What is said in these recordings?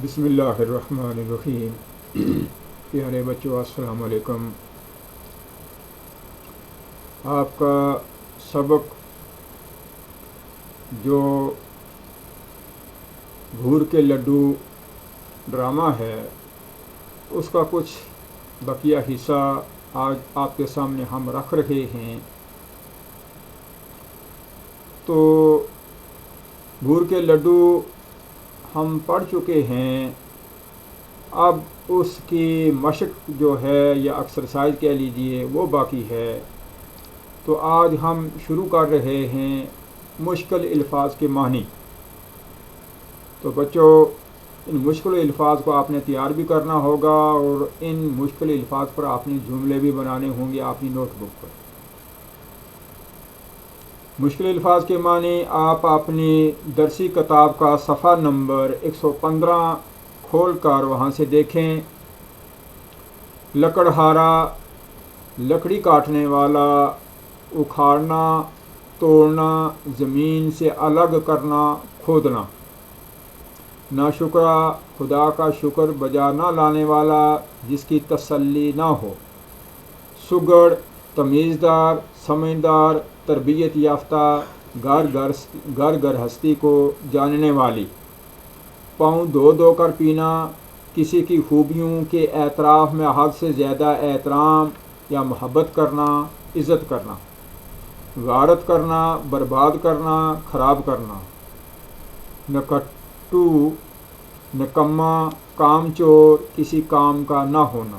بسم اللہ الرحمن الرحیم۔ پیارے بچوں السلام علیکم۔ آپ کا سبق جو بھور کے لڈو ڈرامہ ہے اس کا کچھ بقیہ حصہ آج آپ کے سامنے ہم رکھ رہے ہیں۔ تو بھور کے لڈو ہم پڑھ چکے ہیں، اب اس کی مشق جو ہے یا ایکسرسائز کہہ لیجئے وہ باقی ہے۔ تو آج ہم شروع کر رہے ہیں مشکل الفاظ کے معنی۔ تو بچوں ان مشکل الفاظ کو آپ نے تیار بھی کرنا ہوگا اور ان مشکل الفاظ پر آپ نے جملے بھی بنانے ہوں گے اپنی نوٹ بک پر۔ مشکل الفاظ کے معنی آپ اپنی درسی کتاب کا صفحہ نمبر 115 کھول کر وہاں سے دیکھیں۔ لکڑہارا، لکڑی کاٹنے والا، اکھاڑنا، توڑنا، زمین سے الگ کرنا، کھودنا۔ ناشکرا، خدا کا شکر بجا نہ لانے والا جس کی تسلی نہ ہو۔ سگڑ، تمیزدار، سمجھدار، تربیت یافتہ، گھر گرہستی کو جاننے والی۔ پاؤں دھو دھو کر پینا، کسی کی خوبیوں کے اعتراف میں حد سے زیادہ احترام یا محبت کرنا، عزت کرنا۔ غارت کرنا، برباد کرنا، خراب کرنا۔ نکٹو، نکما، کام چور، کسی کام کا نہ ہونا۔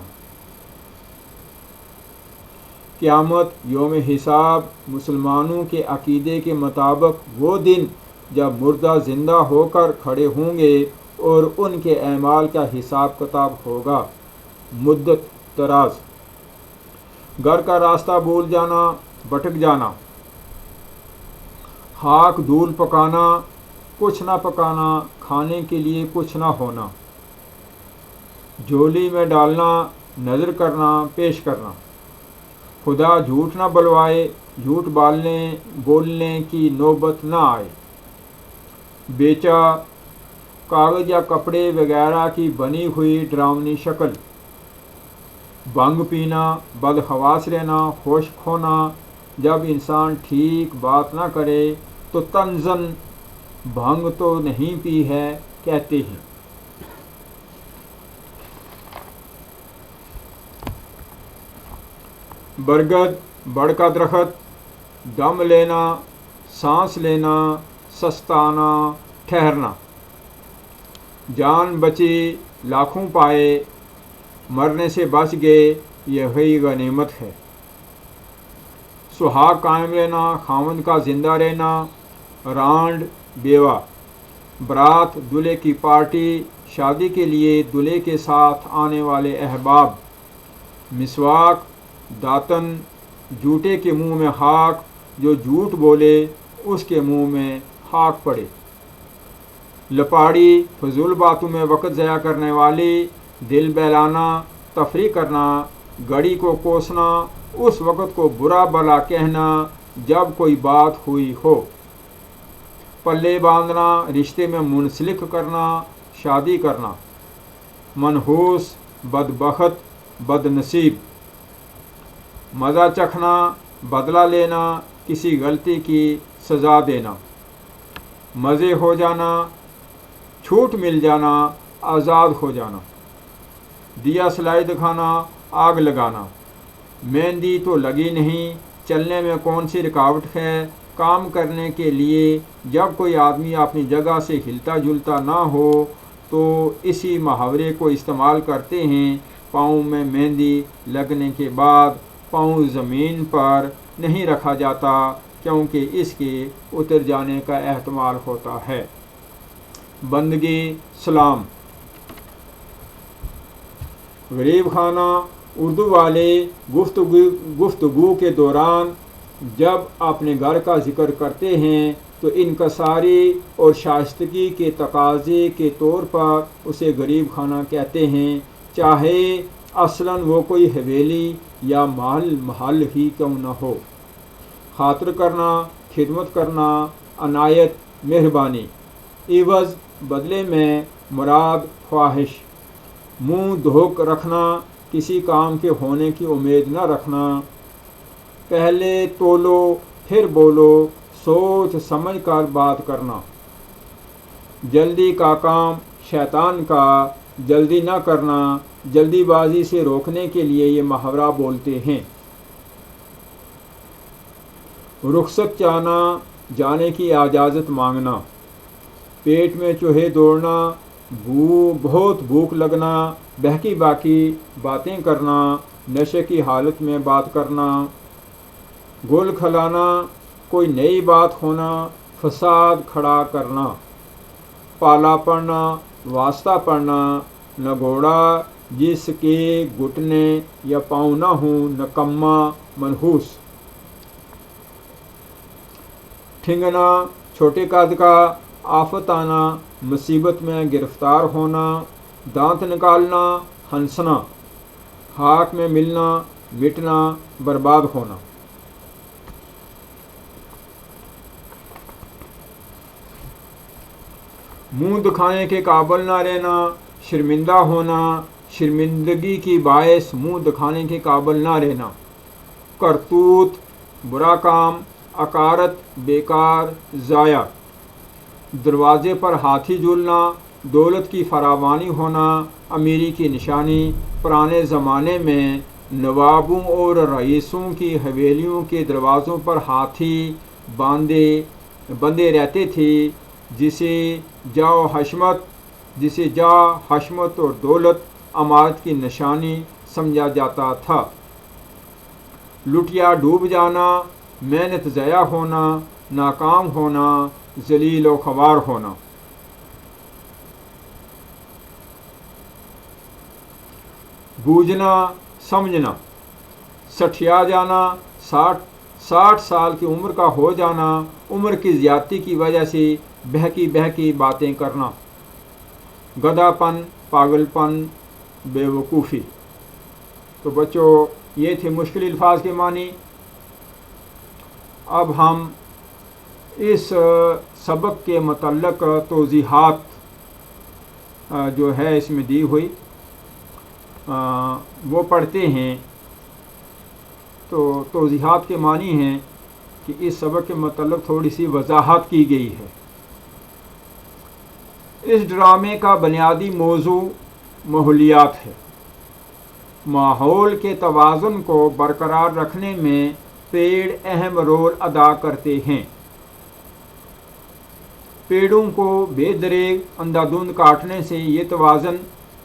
قیامت، یوم حساب، مسلمانوں کے عقیدے کے مطابق وہ دن جب مردہ زندہ ہو کر کھڑے ہوں گے اور ان کے اعمال کا حساب کتاب ہوگا۔ مدت دراز۔ گھر کا راستہ بھول جانا، بھٹک جانا۔ خاک دھول پکانا، کچھ نہ پکانا، کھانے کے لیے کچھ نہ ہونا۔ جھولی میں ڈالنا، نظر کرنا، پیش کرنا۔ خدا جھوٹ نہ بلوائے، جھوٹ بولنے کی نوبت نہ آئے۔ بیچا، کاغذ یا کپڑے وغیرہ کی بنی ہوئی ڈراؤنی شکل۔ بھنگ پینا، بدحواس رہنا، خشک ہونا۔ جب انسان ٹھیک بات نہ کرے تو طنزاً بھنگ تو نہیں پی ہے کہتے ہیں۔ برگد، بڑ کا درخت۔ دم لینا، سانس لینا، سستانا، ٹھہرنا۔ جان بچی، لاکھوں پائے، مرنے سے بچ گئے، یہی غنیمت ہے۔ سہاگ قائم رہنا، خاوند کا زندہ رہنا۔ رانڈ، بیوہ۔ برات، دولہے کی پارٹی، شادی کے لیے دولہے کے ساتھ آنے والے احباب۔ مسواک، داتن، جھوٹے کے منہ میں خاک، جو جھوٹ بولے اس کے منہ میں خاک پڑے۔ لپاڑی، فضول باتوں میں وقت ضائع کرنے والی۔ دل بہلانا، تفریح کرنا، گھڑی کو کوسنا، اس وقت کو برا بھلا کہنا جب کوئی بات ہوئی ہو۔ پلے باندھنا، رشتے میں منسلک کرنا، شادی کرنا۔ منحوس، بدبخت، بد نصیب۔ مزہ چکھنا، بدلہ لینا، کسی غلطی کی سزا دینا۔ مزے ہو جانا، چھوٹ مل جانا، آزاد ہو جانا۔ دیا سلائی دکھانا، آگ لگانا۔ مہندی تو لگی نہیں، چلنے میں کون سی رکاوٹ ہے۔ کام کرنے کے لیے جب کوئی آدمی اپنی جگہ سے ہلتا جلتا نہ ہو تو اسی محاورے کو استعمال کرتے ہیں۔ پاؤں میں مہندی لگنے کے بعد پاؤں زمین پر نہیں رکھا جاتا کیونکہ اس کے اتر جانے کا احتمال ہوتا ہے۔ بندگی، سلام۔ غریب خانہ، اردو والے گفتگو کے دوران جب اپنے گھر کا ذکر کرتے ہیں تو انکساری اور شائستگی کے تقاضے کے طور پر اسے غریب خانہ کہتے ہیں، چاہے اصلاً وہ کوئی حویلی یا محل ہی کیوں نہ ہو۔ خاطر کرنا، خدمت کرنا، عنایت، مہربانی۔ عوض، بدلے میں، مراد خواہش. منہ دھوک رکھنا, کسی کام کے ہونے کی امید نہ رکھنا. پہلے تولو پھر بولو, سوچ سمجھ کر بات کرنا. جلدی کا کام شیطان کا, جلدی نہ کرنا. جلدی بازی سے روکنے کے لیے یہ محاورہ بولتے ہیں. رخصت چاہنا, جانے کی اجازت مانگنا. پیٹ میں چوہے دوڑنا, بہت بھوک لگنا, بہکی باکی باتیں کرنا, نشے کی حالت میں بات کرنا. گل کھلانا, کوئی نئی بات ہونا, فساد کھڑا کرنا. پالا پڑنا, واسطہ پڑنا. نگوڑا, جس کے گھٹنے یا پاؤں نہ ہوں. نکما, منحوس. ٹھنگنا, چھوٹے قد کا. آفت آنا, مصیبت میں گرفتار ہونا. دانت نکالنا, ہنسنا. خاک میں ملنا, مٹنا, برباد ہونا. منہ دکھانے کے قابل نہ رہنا, شرمندہ ہونا. شرمندگی کی باعث منہ دکھانے کے قابل نہ رہنا. کرتوت, برا کام. اکارت, بیکار, ضائع. دروازے پر ہاتھی جھولنا, دولت کی فراوانی ہونا, امیری کی نشانی. پرانے زمانے میں نوابوں اور رئیسوں کی حویلیوں کے دروازوں پر ہاتھی بندے رہتے تھے, جسے جا حشمت اور دولت عمارت کی نشانی سمجھا جاتا تھا. لٹیا ڈوب جانا, محنت ضائع ہونا, ناکام ہونا, ذلیل و خوار ہونا. بوجھنا, سمجھنا. سٹھیا جانا, 60 سال کی عمر کا ہو جانا. عمر کی زیادتی کی وجہ سے بہکی باتیں کرنا. گدھا پن, پاگل پن, بے وقوفی. تو بچوں یہ تھے مشکل الفاظ کے معنی. اب ہم اس سبق کے متعلق توضیحات جو ہے اس میں دی ہوئی وہ پڑھتے ہیں. تو توضیحات کے معنی ہیں کہ اس سبق کے متعلق تھوڑی سی وضاحت کی گئی ہے. اس ڈرامے کا بنیادی موضوع ماحولیات ہے. ماحول کے توازن کو برقرار رکھنے میں پیڑ اہم رول ادا کرتے ہیں. پیڑوں کو بے دریغ اندھادھند کاٹنے سے یہ توازن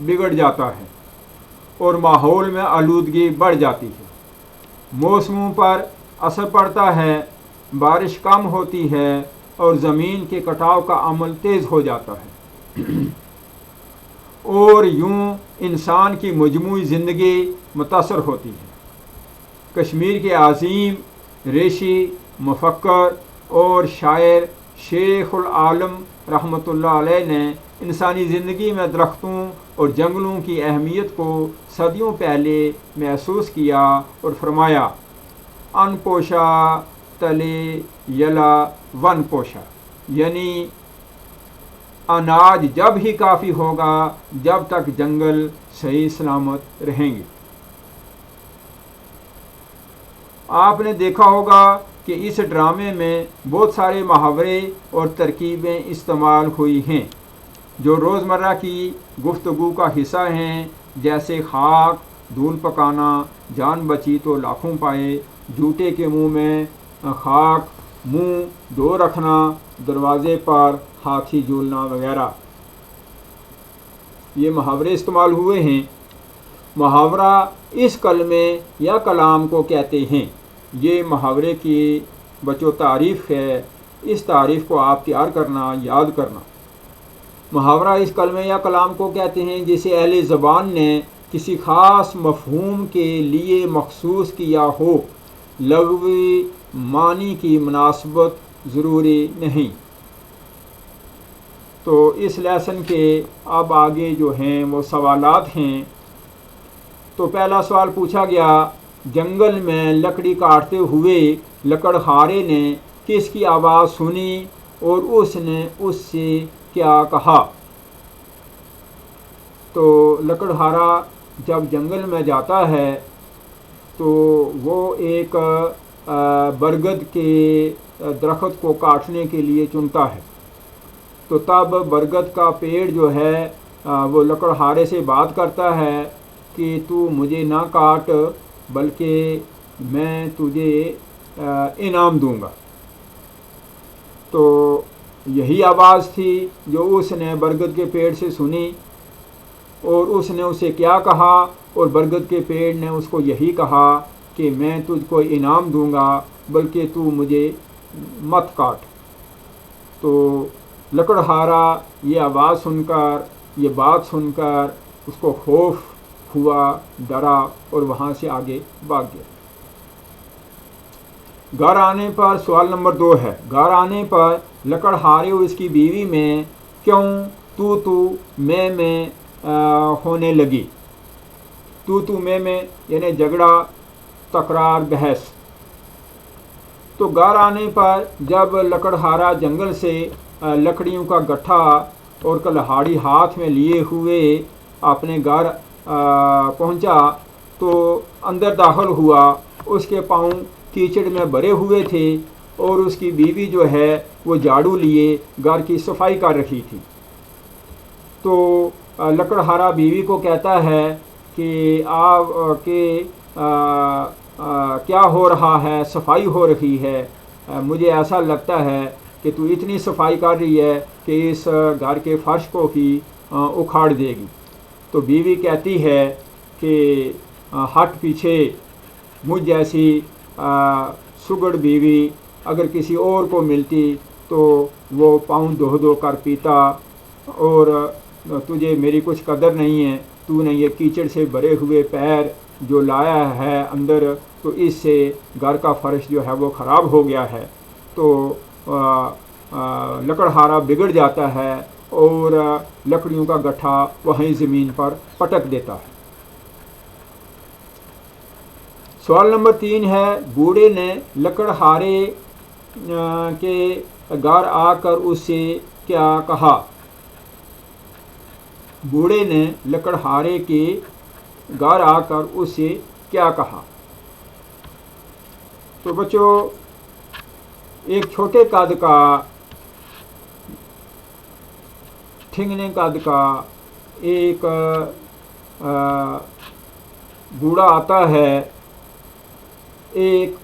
بگڑ جاتا ہے اور ماحول میں آلودگی بڑھ جاتی ہے. موسموں پر اثر پڑتا ہے, بارش کم ہوتی ہے اور زمین کے کٹاؤ کا عمل تیز ہو جاتا ہے. اور یوں انسان کی مجموعی زندگی متاثر ہوتی ہے. کشمیر کے عظیم ریشی, مفکر اور شاعر شیخ العالم رحمۃ اللہ علیہ نے انسانی زندگی میں درختوں اور جنگلوں کی اہمیت کو صدیوں پہلے محسوس کیا اور فرمایا, ان پوشا تلے یلا ون پوشا, یعنی اناج جب ہی کافی ہوگا جب تک جنگل صحیح سلامت رہیں گے. آپ نے دیکھا ہوگا کہ اس ڈرامے میں بہت سارے محاورے اور ترکیبیں استعمال ہوئی ہیں جو روزمرہ کی گفتگو کا حصہ ہیں, جیسے خاک دھول پکانا, جان بچی تو لاکھوں پائے, جوتے کے منہ میں خاک, منہ دو رکھنا, دروازے پر ہاتھی جھولنا وغیرہ. یہ محاورے استعمال ہوئے ہیں. محاورہ اس کلمے یا کلام کو کہتے ہیں. یہ محاورے کی بچوں تعریف ہے. اس تعریف کو آپ تیار کرنا, یاد کرنا. محاورہ اس کلمے یا کلام کو کہتے ہیں جسے اہل زبان نے کسی خاص مفہوم کے لیے مخصوص کیا ہو. لغوی معنی کی مناسبت ضروری نہیں. تو اس لیسن کے اب آگے جو ہیں وہ سوالات ہیں. تو پہلا سوال پوچھا گیا, جنگل میں لکڑی کاٹتے ہوئے لکڑہارے نے کس کی آواز سنی اور اس نے اس سے کیا کہا؟ تو لکڑہارا جب جنگل میں جاتا ہے تو وہ ایک برگد کے درخت کو کاٹنے کے لیے چنتا ہے. تو تب برگد کا پیڑ جو ہے وہ لکڑہارے سے بات کرتا ہے کہ تو مجھے نہ کاٹ بلکہ میں تجھے انعام دوں گا. تو یہی آواز تھی جو اس نے برگد کے پیڑ سے سنی، اور اس نے اسے کیا کہا، اور برگد کے پیڑ نے اس کو یہی کہا کہ میں تجھ کو انعام دوں گا بلکہ تو مجھے مت کاٹ. تو لکڑہارا یہ آواز سن کر، یہ بات سن کر اس کو خوف ہوا، ڈرا اور وہاں سے آگے بھاگ گیا. گھر آنے پر سوال نمبر 2 ہے، گھر آنے پر لکڑہارے اور اس کی بیوی میں کیوں تو میں ہونے لگی. تو میں یعنی جھگڑا، تکرار، بحث. تو گھر آنے پر جب لکڑہارا جنگل سے لکڑیوں کا گٹھا اور کلہاڑی ہاتھ میں لیے ہوئے اپنے گھر پہنچا تو اندر داخل ہوا. اس کے پاؤں کیچڑ میں بھرے ہوئے تھے اور اس کی بیوی جو ہے وہ جھاڑو لیے گھر کی صفائی کر رہی تھی. تو لکڑہارا بیوی کو کہتا ہے کہ کیا ہو رہا ہے، صفائی ہو رہی ہے، مجھے ایسا لگتا ہے کہ تو اتنی صفائی کر رہی ہے کہ اس گھر کے فرش کو ہی اکھاڑ دے گی. تو بیوی کہتی ہے کہ ہٹ پیچھے، مجھ جیسی سگڑ بیوی اگر کسی اور کو ملتی تو وہ پاؤں دھو کر پیتا، اور تجھے میری کچھ قدر نہیں ہے. تو نے یہ کیچڑ سے بھرے ہوئے پیر جو لایا ہے اندر، تو اس سے گھر کا فرش جو ہے وہ خراب ہو گیا ہے. تو لکڑہارا بگڑ جاتا ہے اور لکڑیوں کا گٹھا وہیں زمین پر پٹک دیتا ہے. سوال نمبر 3 ہے، بوڑھے نے لکڑہارے کے گھر آ کر اس سے کیا کہا. بوڑھے نے لکڑہارے کے گھر آ کر اس سے کیا کہا. تو بچوں، ایک چھوٹے قد کا، ٹھنگنے قد کا ایک بوڑھا آتا ہے، ایک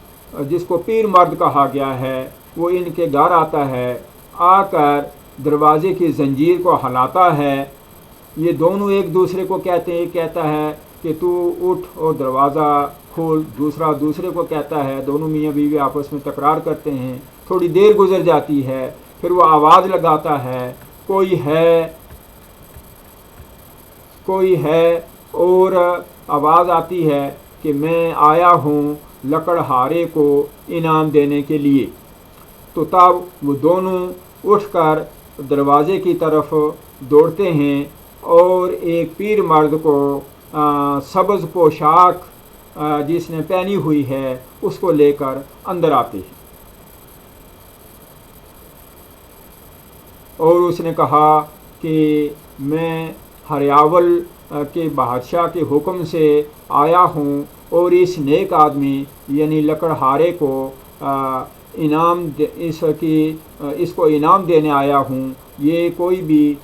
جس کو پیر مرد کہا گیا ہے، وہ ان کے گھر آتا ہے. آ کر دروازے کی زنجیر کو ہلاتا ہے. یہ دونوں ایک دوسرے کو کہتے ہیں، ایک کہتا ہے کہ تو اٹھ اور دروازہ کھول، دوسرا دوسرے کو کہتا ہے. دونوں میاں بیوی آپس میں تکرار کرتے ہیں. تھوڑی دیر گزر جاتی ہے، پھر وہ آواز لگاتا ہے، کوئی ہے، اور آواز آتی ہے کہ میں آیا ہوں لکڑہارے کو انعام دینے کے لیے. تو تب وہ دونوں اٹھ کر دروازے کی طرف دوڑتے ہیں اور ایک پیر مرد کو سبز پوشاک جس نے پہنی ہوئی ہے اس کو لے کر اندر آتے ہیں. اور اس نے کہا کہ میں ہریاول کے بادشاہ کے حکم سے آیا ہوں اور اس نیک آدمی یعنی لکڑہارے کو اس کو انعام دینے آیا ہوں. یہ کوئی بھی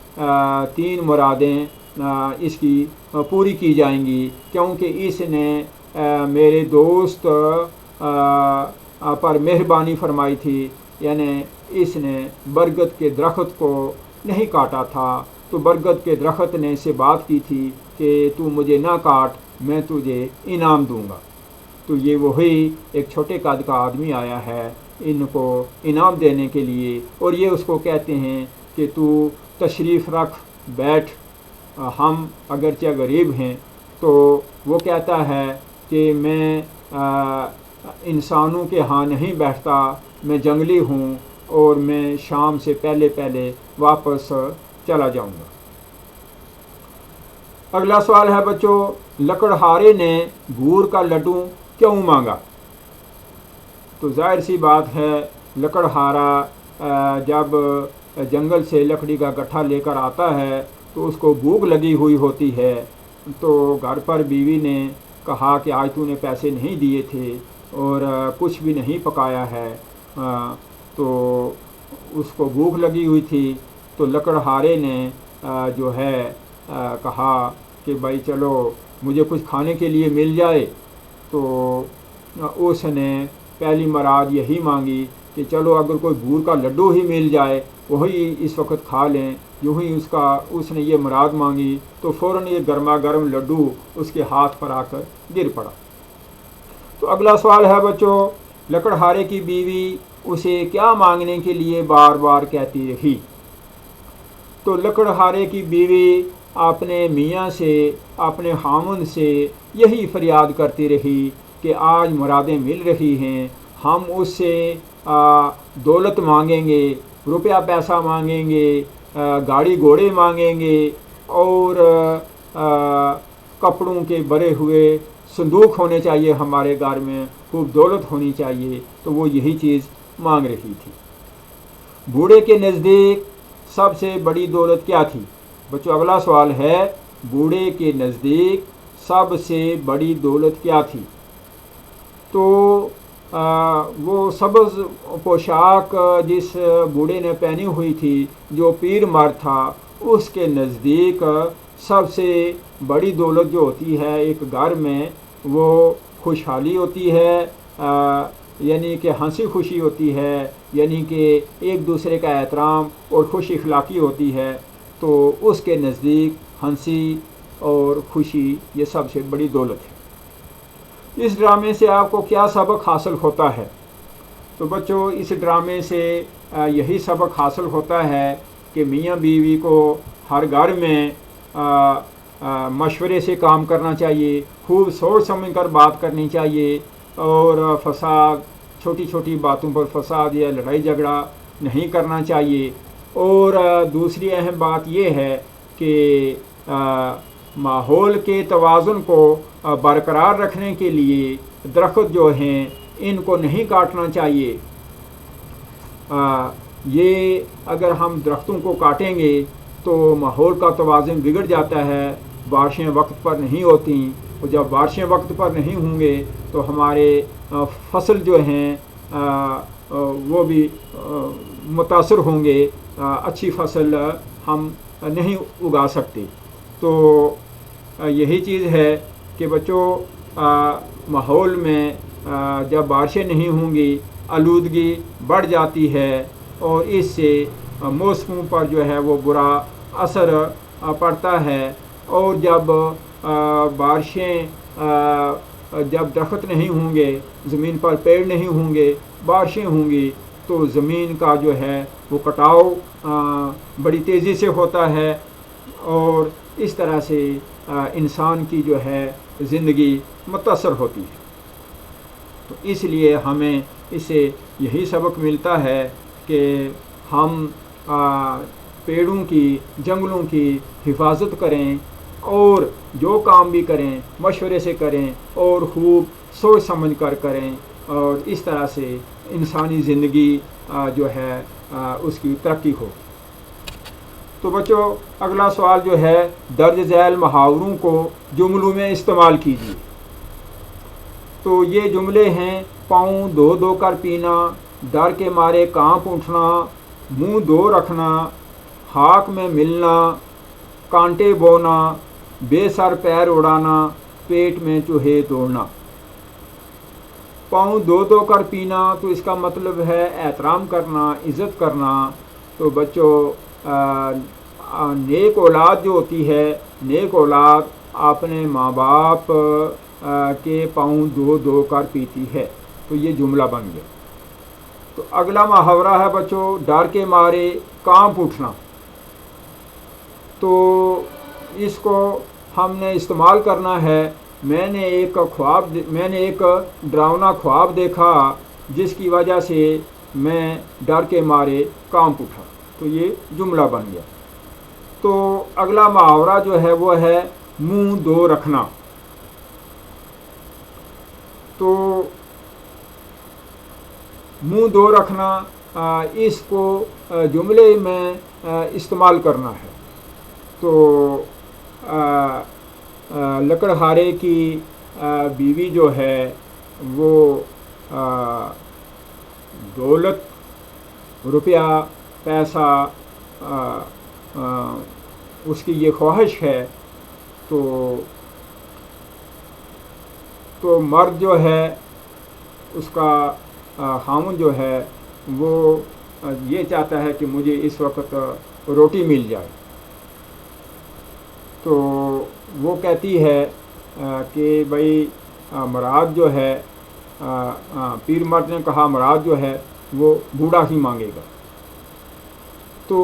3 مرادیں اس کی پوری کی جائیں گی، کیونکہ اس نے میرے دوست پر مہربانی فرمائی تھی. یعنی اس نے برگد کے درخت کو نہیں کاٹا تھا. تو برگد کے درخت نے اسے بات کی تھی کہ تو مجھے نہ کاٹ، میں تجھے انعام دوں گا. تو یہ وہی ایک چھوٹے قد کا آدمی آیا ہے ان کو انعام دینے کے لیے، اور یہ اس کو کہتے ہیں کہ تو تشریف رکھ، بیٹھ، ہم اگرچہ غریب ہیں. تو وہ کہتا ہے کہ میں انسانوں کے ہاں نہیں بیٹھتا، میں جنگلی ہوں اور میں شام سے پہلے واپس چلا جاؤں گا. اگلا سوال ہے بچوں، لکڑہارے نے گور کا لڈو کیوں مانگا. تو ظاہر سی بات ہے، لکڑہارا جب جنگل سے لکڑی کا گٹھا لے کر آتا ہے تو اس کو بھوک لگی ہوئی ہوتی ہے، تو گھر پر بیوی نے کہا کہ آج تو نے پیسے نہیں دیے تھے اور کچھ بھی نہیں پکایا ہے، تو اس کو بھوک لگی ہوئی تھی، تو لکڑہارے نے جو ہے کہا کہ بھائی چلو مجھے کچھ کھانے کے لیے مل جائے، تو اس نے پہلی مراد یہی مانگی کہ چلو اگر کوئی گڑ کا لڈو ہی مل جائے وہی اس وقت کھا لیں، یوں ہی اس نے یہ مراد مانگی تو فوراً یہ گرما گرم لڈو اس کے ہاتھ پر آ کر گر پڑا۔ تو اگلا سوال ہے بچوں، لکڑہارے کی بیوی اسے کیا مانگنے کے لیے بار بار کہتی رہی؟ تو لکڑہارے کی بیوی اپنے میاں سے، اپنے خامند سے یہی فریاد کرتی رہی کہ آج مرادیں مل رہی ہیں، ہم اس سے دولت مانگیں گے، روپیہ پیسہ مانگیں گے، گاڑی گھوڑے مانگیں گے، اور کپڑوں کے بھرے ہوئے صندوق ہونے چاہیے ہمارے گھر میں، خوب دولت ہونی چاہیے، تو وہ یہی چیز مانگ رہی تھی۔ بوڑھے کے نزدیک سب سے بڑی دولت کیا تھی؟ بچوں اگلا سوال ہے، بوڑھے کے نزدیک سب سے بڑی دولت کیا تھی؟ تو وہ سبز پوشاک جس بوڑھے نے پہنی ہوئی تھی، جو پیر مرد تھا، اس کے نزدیک سب سے بڑی دولت جو ہوتی ہے ایک گھر میں، وہ خوشحالی ہوتی ہے، یعنی کہ ہنسی خوشی ہوتی ہے، یعنی کہ ایک دوسرے کا احترام اور خوش اخلاقی ہوتی ہے، تو اس کے نزدیک ہنسی اور خوشی یہ سب سے بڑی دولت ہے۔ اس ڈرامے سے آپ کو کیا سبق حاصل ہوتا ہے؟ تو بچوں اس ڈرامے سے یہی سبق حاصل ہوتا ہے کہ میاں بیوی کو ہر گھر میں مشورے سے کام کرنا چاہیے، خوب سوچ سمجھ کر بات کرنی چاہیے، اور فساد، چھوٹی چھوٹی باتوں پر فساد یا لڑائی جھگڑا نہیں کرنا چاہیے۔ اور دوسری اہم بات یہ ہے کہ ماحول کے توازن کو برقرار رکھنے کے لیے درخت جو ہیں ان کو نہیں کاٹنا چاہیے۔ یہ اگر ہم درختوں کو کاٹیں گے تو ماحول کا توازن بگڑ جاتا ہے، بارشیں وقت پر نہیں ہوتی، اور جب بارشیں وقت پر نہیں ہوں گے تو ہمارے فصل جو ہیں وہ بھی متاثر ہوں گے، اچھی فصل ہم نہیں اگا سکتے۔ تو یہی چیز ہے کہ بچوں ماحول میں جب بارشیں نہیں ہوں گی آلودگی بڑھ جاتی ہے، اور اس سے موسموں پر جو ہے وہ برا اثر پڑتا ہے، اور جب بارشیں جب درخت نہیں ہوں گے، زمین پر پیڑ نہیں ہوں گے، بارشیں ہوں گی تو زمین کا جو ہے وہ کٹاؤ بڑی تیزی سے ہوتا ہے، اور اس طرح سے انسان کی جو ہے زندگی متاثر ہوتی ہے۔ تو اس لیے ہمیں اس سے یہی سبق ملتا ہے کہ ہم پیڑوں کی، جنگلوں کی حفاظت کریں، اور جو کام بھی کریں مشورے سے کریں اور خوب سوچ سمجھ کر کریں، اور اس طرح سے انسانی زندگی جو ہے اس کی ترقی ہو۔ تو بچوں اگلا سوال جو ہے، درج ذیل محاوروں کو جملوں میں استعمال کیجیے۔ تو یہ جملے ہیں، پاؤں دھو دھو کر پینا، ڈر کے مارے کانپ اٹھنا، منہ دو رکھنا، خاک میں ملنا، کانٹے بونا، بے سر پیر اڑانا، پیٹ میں چوہے دوڑنا۔ پاؤں دھو دھو کر پینا تو اس کا مطلب ہے احترام کرنا، عزت کرنا۔ تو بچوں نیک اولاد جو ہوتی ہے، نیک اولاد اپنے ماں باپ کے پاؤں دھو دھو کر پیتی ہے۔ تو یہ جملہ بن گیا۔ تو اگلا محاورہ ہے بچوں، ڈر کے مارے کانپ اٹھنا۔ تو اس کو ہم نے استعمال کرنا ہے، میں نے ایک ڈراؤنا خواب دیکھا جس کی وجہ سے میں ڈر کے مارے کانپ اٹھا۔ تو یہ جملہ بن گیا۔ تو اگلا محاورہ جو ہے وہ ہے منہ دو رکھنا۔ تو منہ دو رکھنا اس کو جملے میں استعمال کرنا ہے۔ تو لکڑہارے کی بیوی جو ہے وہ دولت روپیہ پیسہ اس کی یہ خواہش ہے، تو مرد جو ہے اس کا خامن جو ہے وہ یہ چاہتا ہے کہ مجھے اس وقت روٹی مل جائے، تو وہ کہتی ہے کہ بھائی مراد جو ہے پیر مرد نے کہا مراد جو ہے وہ بوڑھا ہی مانگے گا۔ تو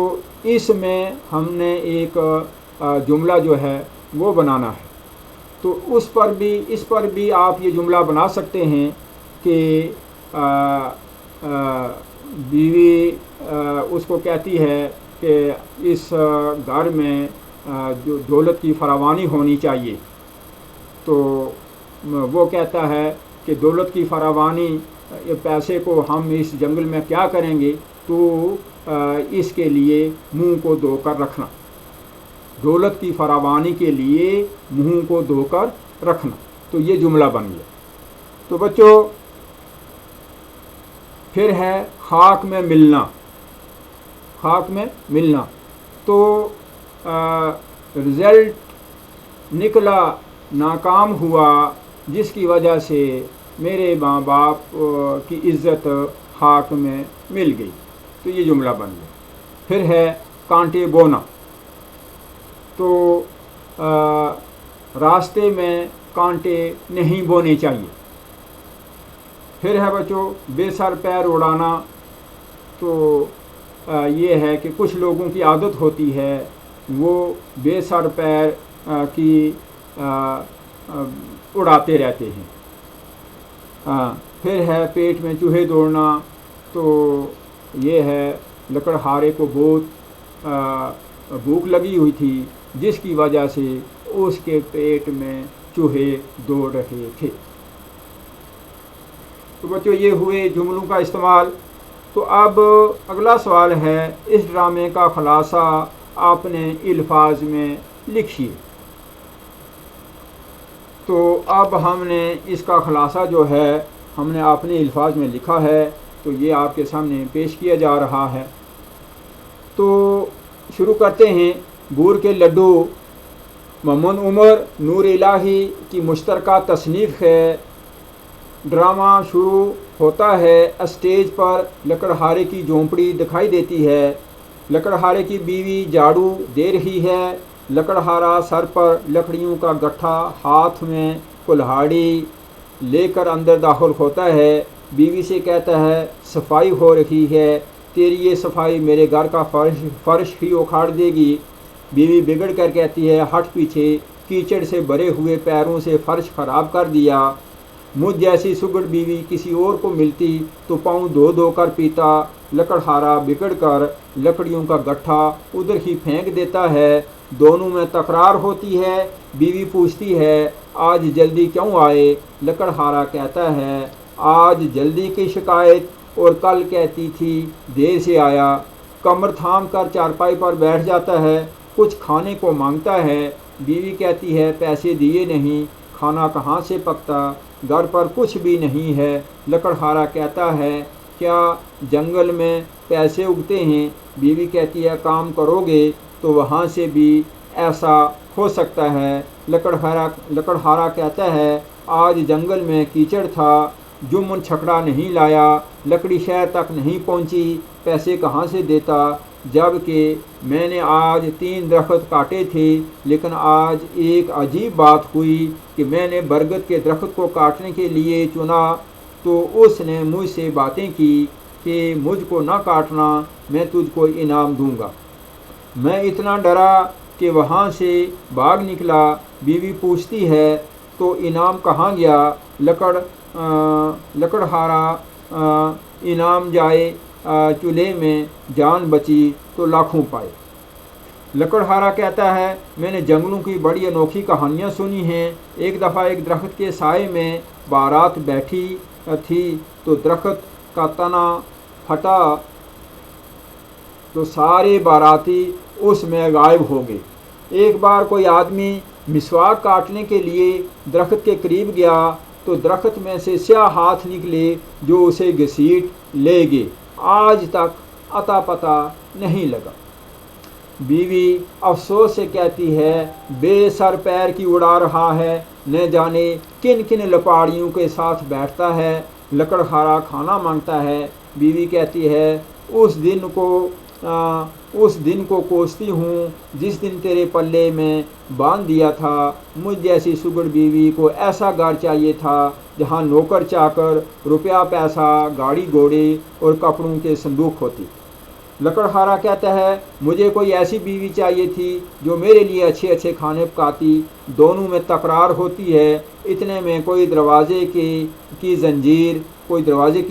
اس میں ہم نے ایک جملہ جو ہے وہ بنانا ہے، تو اس پر بھی آپ یہ جملہ بنا سکتے ہیں کہ بیوی اس کو کہتی ہے کہ اس گھر میں جو دولت کی فراوانی ہونی چاہیے، تو وہ کہتا ہے کہ دولت کی فراوانی، پیسے کو ہم اس جنگل میں کیا کریں گے، تو اس کے لیے منہ کو دھو کر رکھنا، دولت کی فراوانی کے لیے منہ کو دھو کر رکھنا، تو یہ جملہ بن گیا۔ تو بچوں پھر ہے خاک میں ملنا، خاک میں ملنا، تو رزلٹ نکلا ناکام ہوا، جس کی وجہ سے میرے ماں باپ کی عزت خاک میں مل گئی، تو یہ جملہ بن گیا۔ پھر ہے کانٹے بونا، تو راستے میں کانٹے نہیں بونے چاہیے۔ پھر ہے بچوں بے سر پیر اڑانا، تو یہ ہے کہ کچھ لوگوں کی عادت ہوتی ہے وہ بے سر پیر کی اڑاتے رہتے ہیں۔ پھر ہے پیٹ میں چوہے دوڑنا، تو یہ ہے لکڑہارے کو بہت بھوک لگی ہوئی تھی، جس کی وجہ سے اس کے پیٹ میں چوہے دوڑ رہے تھے۔ تو بچوں یہ ہوئے جملوں کا استعمال۔ تو اب اگلا سوال ہے، اس ڈرامے کا خلاصہ اپنے الفاظ میں لکھیے۔ تو اب ہم نے اس کا خلاصہ جو ہے ہم نے اپنے الفاظ میں لکھا ہے، تو یہ آپ کے سامنے پیش کیا جا رہا ہے۔ تو شروع کرتے ہیں۔ گور کے لڈو محمد عمر نور الہی کی مشترکہ تصنیف ہے۔ ڈرامہ شروع ہوتا ہے، اسٹیج پر لکڑہارے کی جھونپڑی دکھائی دیتی ہے، لکڑہارے کی بیوی جھاڑو دے رہی ہے، لکڑہارا سر پر لکڑیوں کا گٹھا ہاتھ میں کلہاڑی لے کر اندر داخل ہوتا ہے، بیوی سے کہتا ہے صفائی ہو رہی ہے، تیری یہ صفائی میرے گھر کا فرش ہی اکھاڑ دے گی۔ بیوی بگڑ کر کہتی ہے ہٹ پیچھے، کیچڑ سے بھرے ہوئے پیروں سے فرش خراب کر دیا، مجھ جیسی سگڑ بیوی کسی اور کو ملتی تو پاؤں دھو دھو کر پیتا۔ لکڑہارا بگڑ کر لکڑیوں کا گٹھا ادھر ہی پھینک دیتا ہے، دونوں میں تکرار ہوتی ہے، بیوی پوچھتی ہے آج جلدی کیوں آئے؟ لکڑہارا کہتا ہے آج جلدی کی شکایت، اور کل کہتی تھی دیر سے آیا۔ کمر تھام کر چارپائی پر بیٹھ جاتا ہے، کچھ کھانے کو مانگتا ہے، بیوی کہتی ہے پیسے دیے نہیں، کھانا کہاں سے پکتا، گھر پر کچھ بھی نہیں ہے۔ لکڑہارا کہتا ہے کیا جنگل میں پیسے اگتے ہیں؟ بیوی کہتی ہے کام کرو گے تو وہاں سے بھی ایسا ہو سکتا ہے۔ لکڑہارا کہتا ہے آج جنگل میں کیچڑ تھا، جمن چھکڑا نہیں لایا، لکڑی شہر تک نہیں پہنچی، پیسے کہاں سے دیتا، جب کہ میں نے آج 3 درخت کاٹے تھے، لیکن آج ایک عجیب بات ہوئی کہ میں نے برگد کے درخت کو کاٹنے کے لیے چنا تو اس نے مجھ سے باتیں کی کہ مجھ کو نہ کاٹنا، میں تجھ کو انعام دوں گا۔ میں اتنا ڈرا کہ وہاں سے بھاگ نکلا۔ بیوی پوچھتی ہے تو انعام کہاں گیا؟ لکڑہارا انعام جائے چولہے میں، جان بچی تو لاکھوں پائے۔ لکڑہارا کہتا ہے میں نے جنگلوں کی بڑی انوکھی کہانیاں سنی ہیں۔ ایک دفعہ ایک درخت کے سائے میں بارات بیٹھی تھی تو درخت کا تنا پھٹا تو سارے باراتی اس میں غائب ہو گئے۔ ایک بار کوئی آدمی مسواک کاٹنے کے لیے درخت کے قریب گیا تو درخت میں سے سیاہ ہاتھ نکلے جو اسے گھسیٹ لے گئے، آج تک عطا پتہ نہیں لگا۔ بیوی افسوس سے کہتی ہے بے سر پیر کی اڑا رہا ہے، نہ جانے کن کن لپاڑیوں کے ساتھ بیٹھتا ہے، لکڑہارا کھانا مانگتا ہے۔ بیوی کہتی ہے اس دن کو کوستی ہوں جس دن تیرے پلے میں باندھ دیا تھا۔ مجھ جیسی سگڑ بیوی کو ایسا گھر چاہیے تھا جہاں نوکر چاکر، روپیہ پیسہ، گاڑی گھوڑے اور کپڑوں کے صندوق ہوتی۔ لکڑہارا کہتا ہے مجھے کوئی ایسی بیوی چاہیے تھی جو میرے لیے اچھے اچھے کھانے پکاتی۔ دونوں میں تکرار ہوتی ہے، اتنے میں کوئی دروازے کی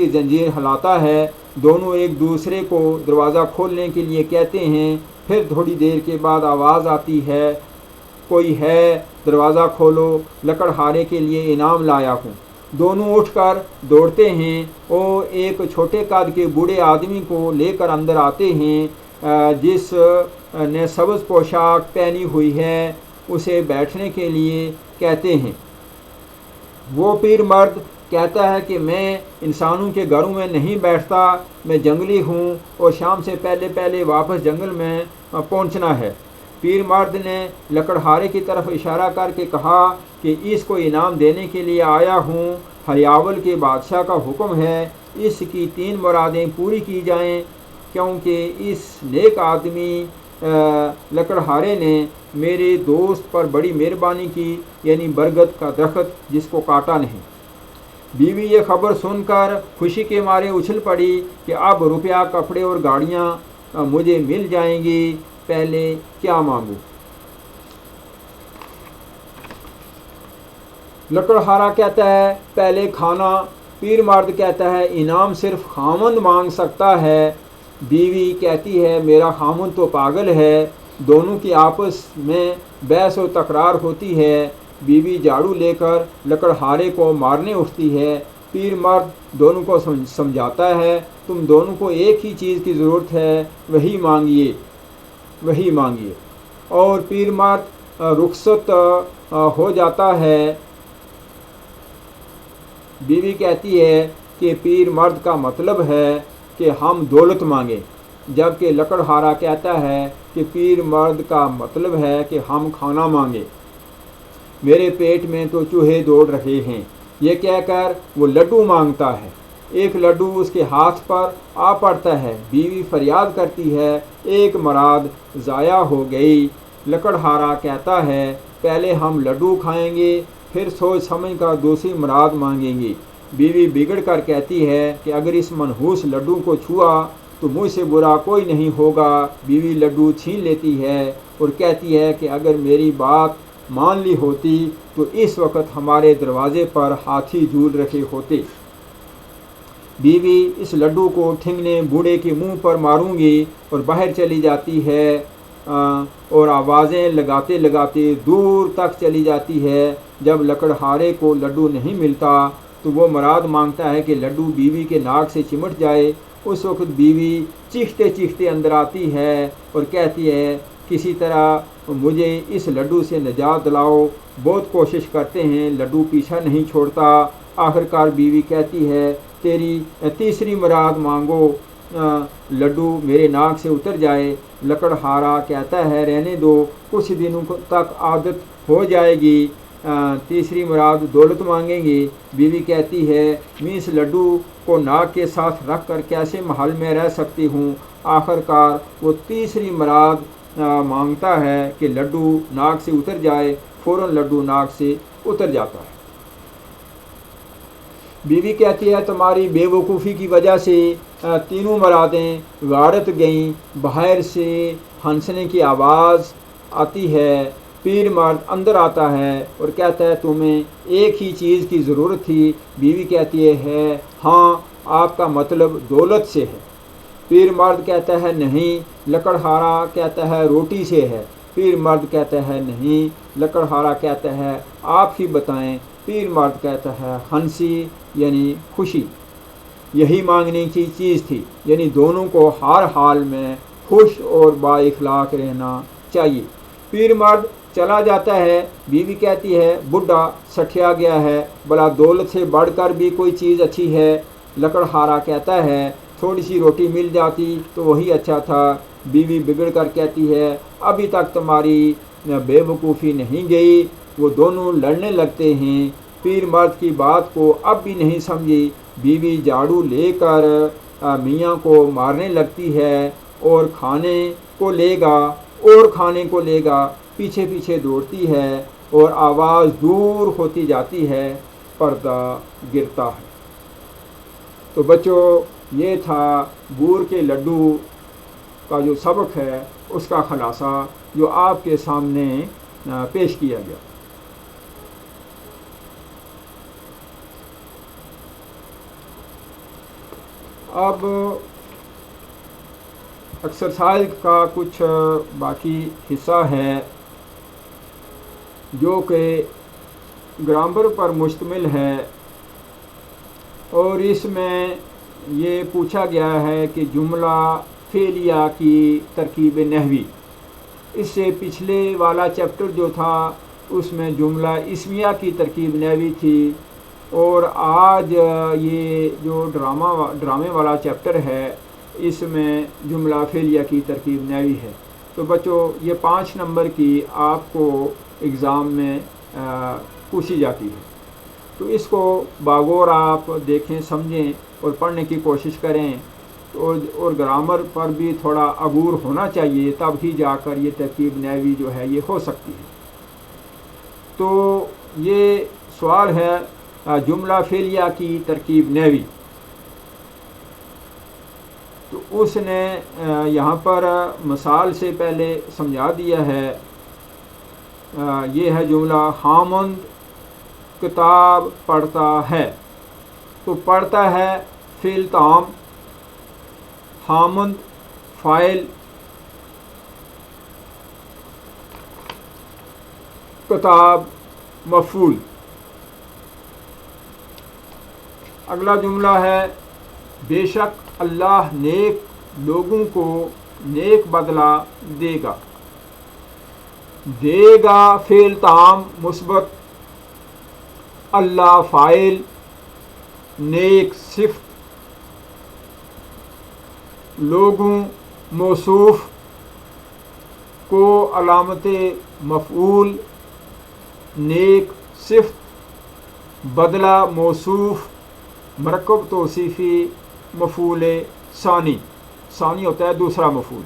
زنجیر ہلاتا ہے۔ دونوں ایک دوسرے کو دروازہ کھولنے کے لیے کہتے ہیں، پھر تھوڑی دیر کے بعد آواز آتی ہے کوئی ہے دروازہ کھولو، لکڑہارے کے لیے انعام لایا ہوں۔ دونوں اٹھ کر دوڑتے ہیں اور ایک چھوٹے قد کے بوڑھے آدمی کو لے کر اندر آتے ہیں جس نے سبز پوشاک پہنی ہوئی ہے، اسے بیٹھنے کے لیے کہتے ہیں۔ وہ پیر مرد کہتا ہے کہ میں انسانوں کے گھروں میں نہیں بیٹھتا، میں جنگلی ہوں اور شام سے پہلے واپس جنگل میں پہنچنا ہے۔ پیر مرد نے لکڑہارے کی طرف اشارہ کر کے کہا کہ اس کو انعام دینے کے لیے آیا ہوں، ہریاول کے بادشاہ کا حکم ہے اس کی 3 مرادیں پوری کی جائیں، کیونکہ اس نیک آدمی لکڑہارے نے میرے دوست پر بڑی مہربانی کی، یعنی برگد کا درخت جس کو کاٹا نہیں۔ بیوی یہ خبر سن کر خوشی کے مارے اچھل پڑی کہ اب روپیہ، کپڑے اور گاڑیاں مجھے مل جائیں گی، پہلے کیا مانگوں۔ لکڑہارا کہتا ہے پہلے کھانا۔ پیر مرد کہتا ہے انعام صرف خامند مانگ سکتا ہے۔ بیوی کہتی ہے میرا خامند تو پاگل ہے۔ دونوں کی آپس میں بحث و تکرار ہوتی ہے۔ بیوی جھاڑو لے کر لکڑہارے کو مارنے اٹھتی ہے۔ پیر مرد دونوں کو سمجھاتا ہے تم دونوں کو ایک ہی چیز کی ضرورت ہے، وہی مانگیے، اور پیر مرد رخصت ہو جاتا ہے۔ بیوی کہتی ہے کہ پیر مرد کا مطلب ہے کہ ہم دولت مانگیں، جبکہ لکڑہارا کہتا ہے کہ پیر مرد کا مطلب ہے کہ ہم کھانا مانگیں، میرے پیٹ میں تو چوہے دوڑ رہے ہیں۔ یہ کہہ کر وہ لڈو مانگتا ہے۔ ایک لڈو اس کے ہاتھ پر آ پڑتا ہے۔ بیوی فریاد کرتی ہے ایک مراد ضائع ہو گئی۔ لکڑہارا کہتا ہے پہلے ہم لڈو کھائیں گے، پھر سوچ سمجھ کر دوسری مراد مانگیں گے۔ بیوی بگڑ کر کہتی ہے کہ اگر اس منحوس لڈو کو چھوا تو مجھ سے برا کوئی نہیں ہوگا۔ بیوی لڈو چھین لیتی ہے اور کہتی ہے کہ اگر میری بات مان لی ہوتی تو اس وقت ہمارے دروازے پر ہاتھی جھول رہے ہوتے۔ بیوی اس لڈو کو ٹھنگنے بوڑھے کے منہ پر ماروں گی اور باہر چلی جاتی ہے اور آوازیں لگاتے لگاتے دور تک چلی جاتی ہے۔ جب لکڑہارے کو لڈو نہیں ملتا تو وہ مراد مانگتا ہے کہ لڈو بیوی کے ناک سے چمٹ جائے۔ اس وقت بیوی چیختے چیختے اندر آتی ہے اور کہتی ہے کسی طرح مجھے اس لڈو سے نجات دلاؤ۔ بہت کوشش کرتے ہیں، لڈو پیچھا نہیں چھوڑتا۔ آخرکار بیوی کہتی ہے تیری تیسری مراد مانگو، لڈو میرے ناک سے اتر جائے۔ لکڑہارا کہتا ہے رہنے دو، کچھ دنوں تک عادت ہو جائے گی، تیسری مراد دولت مانگیں گے۔ بیوی کہتی ہے میں اس لڈو کو ناک کے ساتھ رکھ کر کیسے محل میں رہ سکتی ہوں۔ آخرکار وہ تیسری مراد مانگتا ہے کہ لڈو ناک سے اتر جائے۔ فوراً لڈو ناک سے اتر جاتا ہے۔ بیوی کہتی ہے تمہاری بے وقوفی کی وجہ سے تینوں مرادیں غارت گئیں۔ باہر سے ہنسنے کی آواز آتی ہے۔ پیر مرد اندر آتا ہے اور کہتا ہے تمہیں ایک ہی چیز کی ضرورت تھی۔ بیوی کہتی ہے ہاں، آپ کا مطلب دولت سے ہے۔ پیر مرد کہتا ہے نہیں۔ لکڑہارا کہتا ہے روٹی سے ہے۔ پیر مرد کہتا ہے نہیں۔ لکڑہارا کہتا ہے آپ ہی بتائیں۔ پیر مرد کہتا ہے ہنسی یعنی خوشی۔ یہی مانگنے کی چیز تھی، یعنی دونوں کو ہر حال میں خوش اور با اخلاق رہنا چاہیے۔ پیر مرد چلا جاتا ہے، بیوی کہتی ہے بڈھا سٹھیا گیا ہے، بلا دولت سے بڑھ کر بھی کوئی چیز اچھی ہے۔ لکڑہارا کہتا ہے تھوڑی سی روٹی مل جاتی تو وہی اچھا تھا۔ بیوی بگڑ کر کہتی ہے ابھی تک تمہاری بے وقوفی نہیں گئی۔ وہ دونوں لڑنے لگتے ہیں۔ پیر مرد کی بات کو اب بھی نہیں سمجھی۔ بیوی جھاڑو لے کر میاں کو مارنے لگتی ہے اور کھانے کو لے گا پیچھے پیچھے دوڑتی ہے اور آواز دور ہوتی جاتی ہے، پردہ گرتا ہے۔ تو بچوں، یہ تھا گور کے لڈو کا جو سبق ہے اس کا خلاصہ جو آپ کے سامنے پیش کیا گیا۔ اب ایکسرسائز کا کچھ باقی حصہ ہے جو کہ گرامر پر مشتمل ہے، اور اس میں یہ پوچھا گیا ہے کہ جملہ فعلیہ کی ترکیب نحوی۔ اس سے پچھلے والا چیپٹر جو تھا اس میں جملہ اسمیہ کی ترکیب نحوی تھی، اور آج یہ جو ڈرامے والا چیپٹر ہے اس میں جملہ فعلیہ کی ترکیب نحوی ہے۔ تو بچوں، یہ 5 نمبر کی آپ کو ایگزام میں پوچھی جاتی ہے، تو اس کو باغور آپ دیکھیں، سمجھیں اور پڑھنے کی کوشش کریں، اور گرامر پر بھی تھوڑا عبور ہونا چاہیے، تب ہی جا کر یہ ترکیب نحوی جو ہے یہ ہو سکتی ہے۔ تو یہ سوال ہے جملہ فعلیہ کی ترکیب نحوی۔ تو اس نے یہاں پر مثال سے پہلے سمجھا دیا ہے۔ یہ ہے جملہ خامند کتاب پڑھتا ہے۔ تو پڑھتا ہے فعل تام، خامند فاعل، کتاب مفعول۔ اگلا جملہ ہے بے شک اللہ نیک لوگوں کو نیک بدلہ دے گا۔ دے گا فعل تام مثبت، اللہ فاعل، نیک صفت، لوگوں موصوف، کو علامت مفعول، نیک صفت، بدلہ موصوف، مرکب توصیفی، مفعول ثانی۔ ثانی ہوتا ہے دوسرا مفعول۔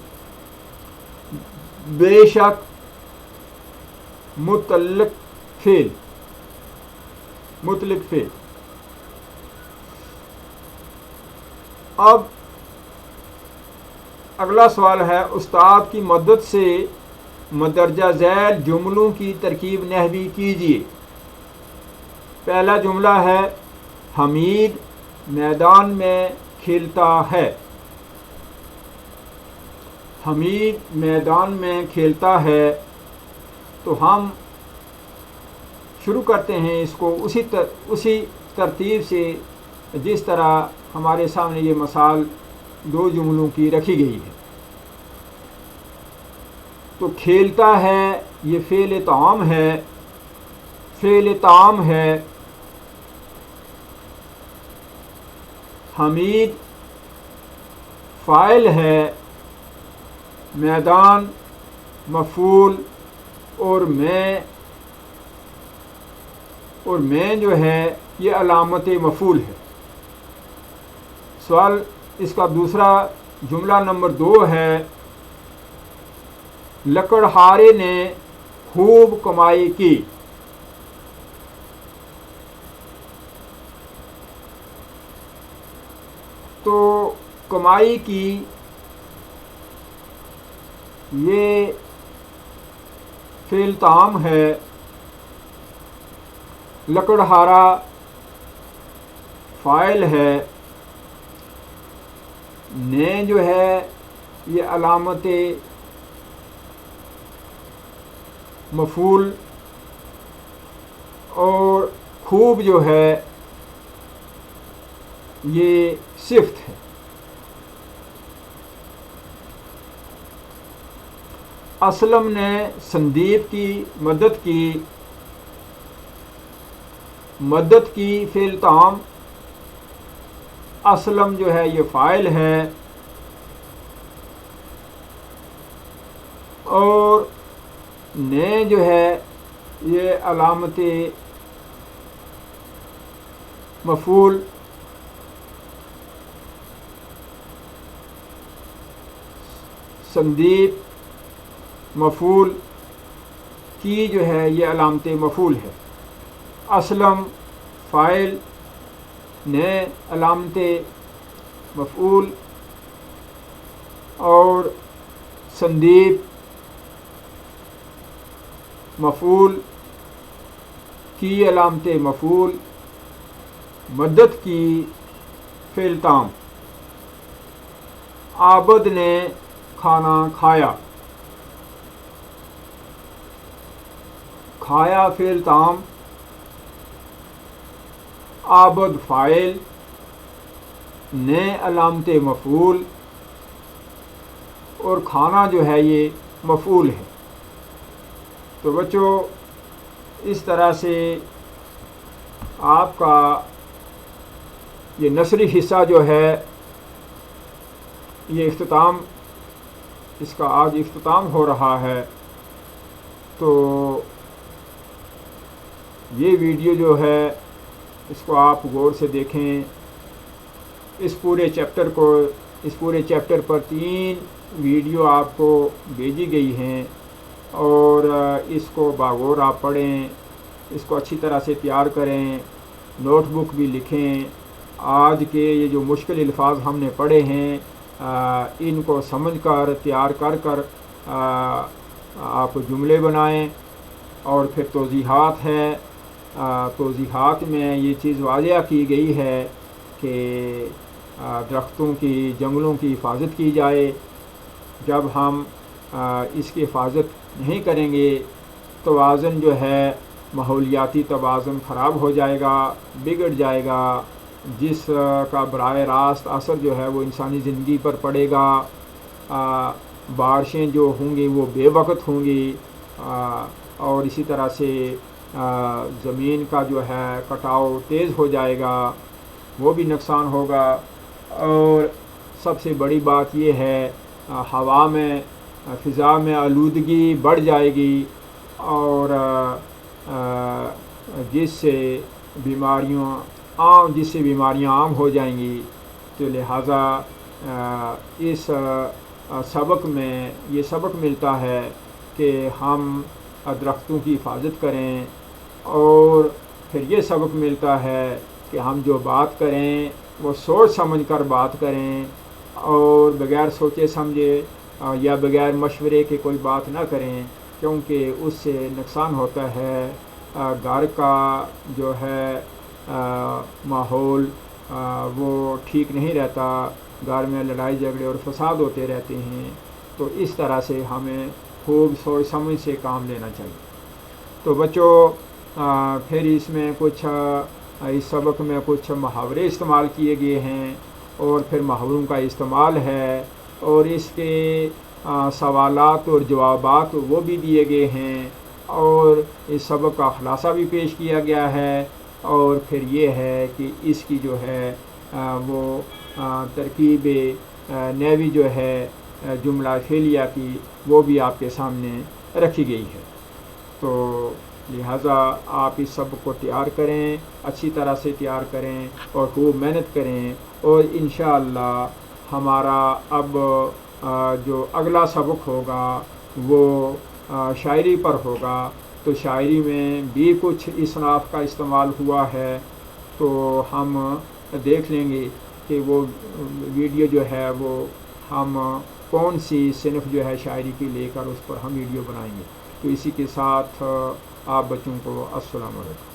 بے شک متعلق فعل، مطلق فعل۔ اب اگلا سوال ہے استاد کی مدد سے مندرجہ ذیل جملوں کی ترکیب نحوی کیجیے۔ پہلا جملہ ہے حمید میدان میں کھیلتا ہے۔ حمید میدان میں کھیلتا ہے، تو ہم شروع کرتے ہیں اس کو اسی ترتیب سے جس طرح ہمارے سامنے یہ مثال 2 جملوں کی رکھی گئی ہے۔ تو کھیلتا ہے یہ فعل طعام ہے، فعل طعام ہے۔ حمید فاعل ہے، میدان مفعول، اور میں جو ہے یہ علامت مفعول ہے۔ سوال اس کا دوسرا جملہ نمبر 2 ہے لکڑہارے نے خوب کمائی کی۔ تو کمائی کی یہ فعل طعام ہے، لکڑہارا فاعل ہے، نے جو ہے یہ علامت مفعول، اور خوب جو ہے یہ صفت ہے۔ اسلم نے سندیپ کی مدد کی فعل تام، اسلم جو ہے یہ فاعل ہے، اور نے جو ہے یہ علامت مفعول، سندیپ مفعول کی جو ہے یہ علامت مفعول ہے، اسلم فاعل، نے علامت مفعول، اور سندیپ مفعول کی علامت مفعول، مدد کی فعل تام۔ عابد نے کھانا کھایا، کھایا فعل تام، عابد فاعل، نے علامت مفعول، اور کھانا جو ہے یہ مفعول ہے۔ تو بچوں اس طرح سے آپ کا یہ نثری حصہ جو ہے یہ اختتام، اس کا آج اختتام ہو رہا ہے۔ تو یہ ویڈیو جو ہے اس کو آپ غور سے دیکھیں، اس پورے چیپٹر پر 3 ویڈیو آپ کو بھیجی گئی ہیں، اور اس کو باغور آپ پڑھیں، اس کو اچھی طرح سے تیار کریں، نوٹ بک بھی لکھیں۔ آج کے یہ جو مشکل الفاظ ہم نے پڑھے ہیں ان کو سمجھ کر تیار کر آپ جملے بنائیں، اور پھر توضیحات ہے، توضیحات میں یہ چیز واضح کی گئی ہے کہ درختوں کی، جنگلوں کی حفاظت کی جائے۔ جب ہم اس کی حفاظت نہیں کریں گے توازن جو ہے ماحولیاتی توازن خراب ہو جائے گا، بگڑ جائے گا، جس کا براہ راست اثر جو ہے وہ انسانی زندگی پر پڑے گا۔ بارشیں جو ہوں گی وہ بے وقت ہوں گی، اور اسی طرح سے زمین کا جو ہے کٹاؤ تیز ہو جائے گا، وہ بھی نقصان ہوگا۔ اور سب سے بڑی بات یہ ہے ہوا میں، فضا میں آلودگی بڑھ جائے گی، اور جس سے بیماریاں عام ہو جائیں گی۔ تو لہٰذا اس سبق میں یہ سبق ملتا ہے کہ ہم درختوں کی حفاظت کریں، اور پھر یہ سبق ملتا ہے کہ ہم جو بات کریں وہ سوچ سمجھ کر بات کریں، اور بغیر سوچے سمجھے یا بغیر مشورے کے کوئی بات نہ کریں، کیونکہ اس سے نقصان ہوتا ہے۔ گھر کا جو ہے ماحول وہ ٹھیک نہیں رہتا، گھر میں لڑائی جھگڑے اور فساد ہوتے رہتے ہیں۔ تو اس طرح سے ہمیں خوب سوچ سمجھ سے کام لینا چاہیے۔ تو بچوں پھر اس میں اس سبق میں کچھ محاورے استعمال کیے گئے ہیں، اور پھر محاوروں کا استعمال ہے، اور اس کے سوالات اور جوابات وہ بھی دیے گئے ہیں، اور اس سبق کا خلاصہ بھی پیش کیا گیا ہے، اور پھر یہ ہے کہ اس کی جو ہے وہ ترکیب نحوی جو ہے جملہ فعلیہ کی وہ بھی آپ کے سامنے رکھی گئی ہے۔ تو لہٰذا آپ اس سبق کو تیار کریں، اچھی طرح سے تیار کریں، اور خوب محنت کریں، اور انشاءاللہ ہمارا اب جو اگلا سبق ہوگا وہ شاعری پر ہوگا۔ تو شاعری میں بھی کچھ اصناف کا استعمال ہوا ہے، تو ہم دیکھ لیں گے کہ وہ ویڈیو جو ہے وہ ہم کون سی صنف جو ہے شاعری کی لے کر اس پر ہم ویڈیو بنائیں گے۔ تو اسی کے ساتھ آپ بچوں کو السلام علیکم۔